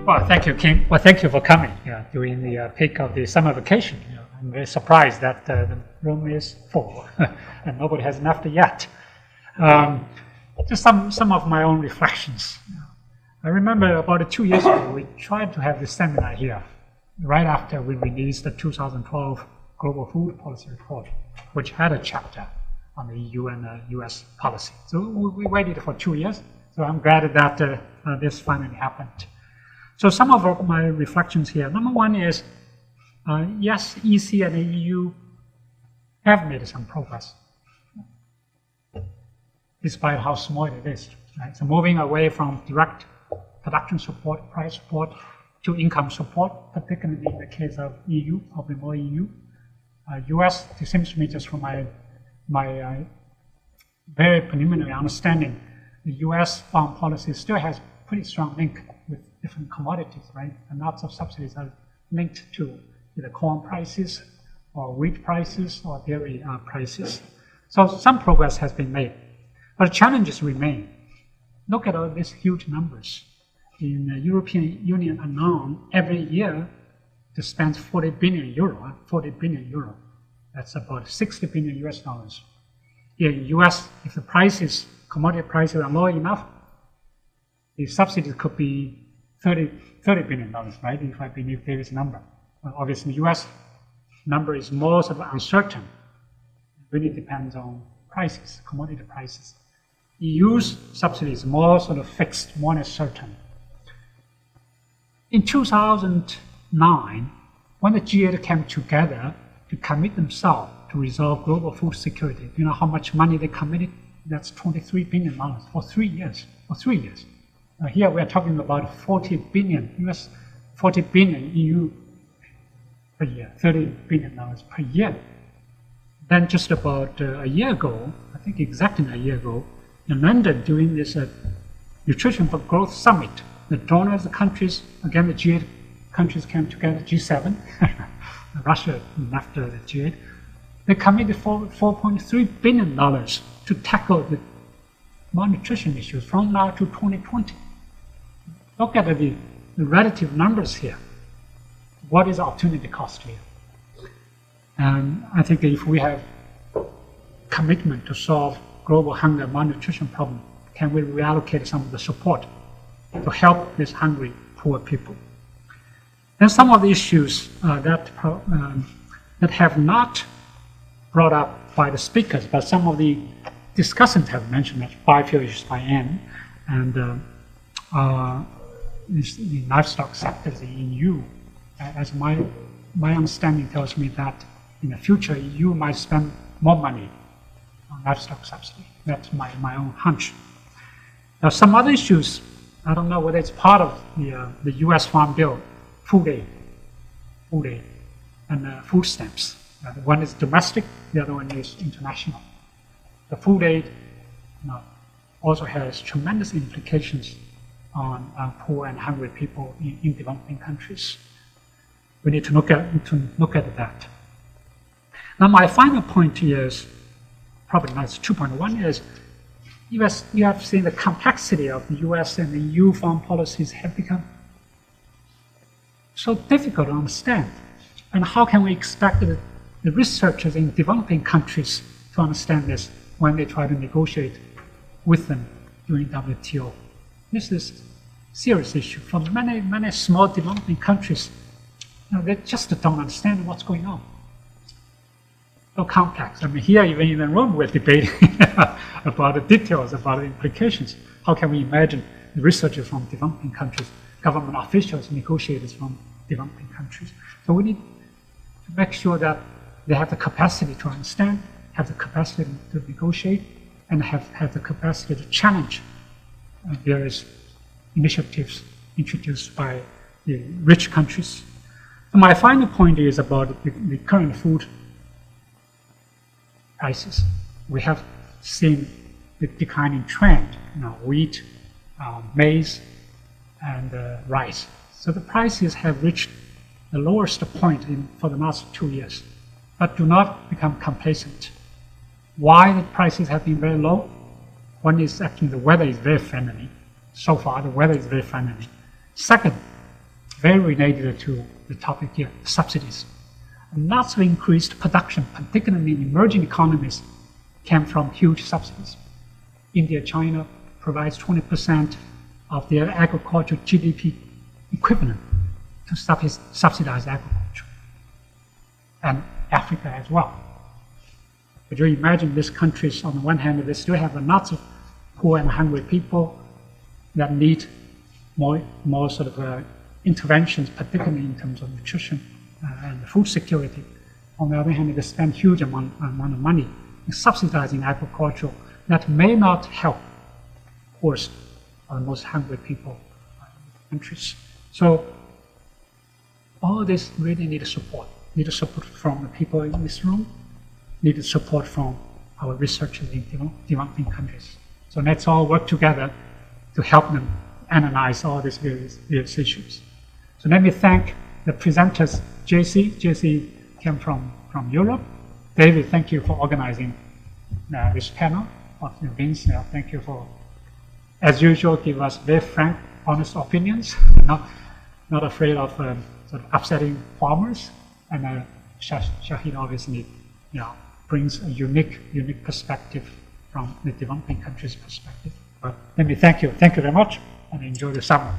Well, thank you, Kim. Well, thank you for coming during the peak of the summer vacation. I'm very surprised that the room is full and nobody has left yet. Just some of my own reflections. I remember about 2 years ago, we tried to have this seminar here right after we released the 2012 Global Food Policy Report, which had a chapter on the EU and US policy. So we waited for 2 years. So I'm glad that this finally happened. So some of my reflections here. Number one is, yes, EC and the EU have made some progress, despite how small it is. Right? So moving away from direct production support, price support, to income support, particularly in the case of EU, probably more EU. US, it seems to me just from my very preliminary understanding, the US foreign policy still has pretty strong link with different commodities, right? And lots of subsidies are linked to either corn prices or wheat prices or dairy prices. So some progress has been made, but challenges remain. Look at all these huge numbers. In the European Union alone, every year they spend 40 billion euro, 40 billion euro. That's about 60 billion US dollars. Here in the US, if the prices, commodity prices are low enough, the subsidies could be $30 billion, right? If I believe David's number. Well, obviously, the US number is more sort of uncertain. It really depends on prices, commodity prices. EU's subsidy is more sort of fixed, more certain. In 2009, when the G8 came together to commit themselves to resolve global food security, you know how much money they committed? That's $23 billion for 3 years. For 3 years. Here we are talking about 40 billion US, 40 billion EU per year, $30 billion per year. Then just about a year ago, I think exactly a year ago, in London during this Nutrition for Growth Summit, the donors, the countries, again the G8 countries came together, G7, Russia left the G8, they committed $4.3 billion to tackle the malnutrition issues from now to 2020. Look at the relative numbers here. What is opportunity cost here? And I think if we have commitment to solve global hunger malnutrition problem, can we reallocate some of the support to help these hungry, poor people? And some of the issues that have not brought up by the speakers, but some of the discussants have mentioned that biofuel issues by N, and the livestock sectors in EU, as my understanding tells me that in the future EU might spend more money on livestock subsidy. That's my own hunch. Now some other issues, I don't know whether it's part of the US Farm Bill, food aid, and food stamps. One is domestic, the other one is international. The food aid also has tremendous implications on poor and hungry people in developing countries. We need to look at that. Now, my final point is, probably not 2.1, is you have seen the complexity of the US and the EU foreign policies have become so difficult to understand. And how can we expect the researchers in developing countries to understand this when they try to negotiate with them during WTO? This is a serious issue for many small developing countries. They just don't understand what's going on. So complex. I mean, here even in the room we're debating about the details, about the implications. How can we imagine the researchers from developing countries, government officials, negotiators from developing countries? So we need to make sure that they have the capacity to understand, have the capacity to negotiate, and have the capacity to challenge various initiatives introduced by the rich countries. And my final point is about the current food prices. We have seen the declining trend, wheat, maize, and rice. So the prices have reached the lowest point for the last 2 years, but do not become complacent. Why the prices have been very low? One is actually the weather is very friendly. So far, the weather is very friendly. Second, very related to the topic here, subsidies. Lots of increased production, particularly in emerging economies, came from huge subsidies. India, China provides 20% of their agricultural GDP equivalent to subsidize agriculture. And Africa as well. But you imagine these countries, on the one hand, they still have lots of poor and hungry people that need more sort of interventions, particularly in terms of nutrition and food security. On the other hand, they spend huge amount of money in subsidizing agriculture that may not help, of course, the most hungry people in countries. So all this really need support. Need support from the people in this room, need support from our researchers in developing countries. So let's all work together to help them analyze all these various issues. So let me thank the presenters, JC. JC came from Europe. David, thank you for organizing this panel. Vince, thank you for, as usual, give us very frank, honest opinions, not afraid of sort of upsetting farmers. And Shahid obviously, brings a unique perspective from the developing countries' perspective. But let me thank you. Thank you very much, and enjoy the summer.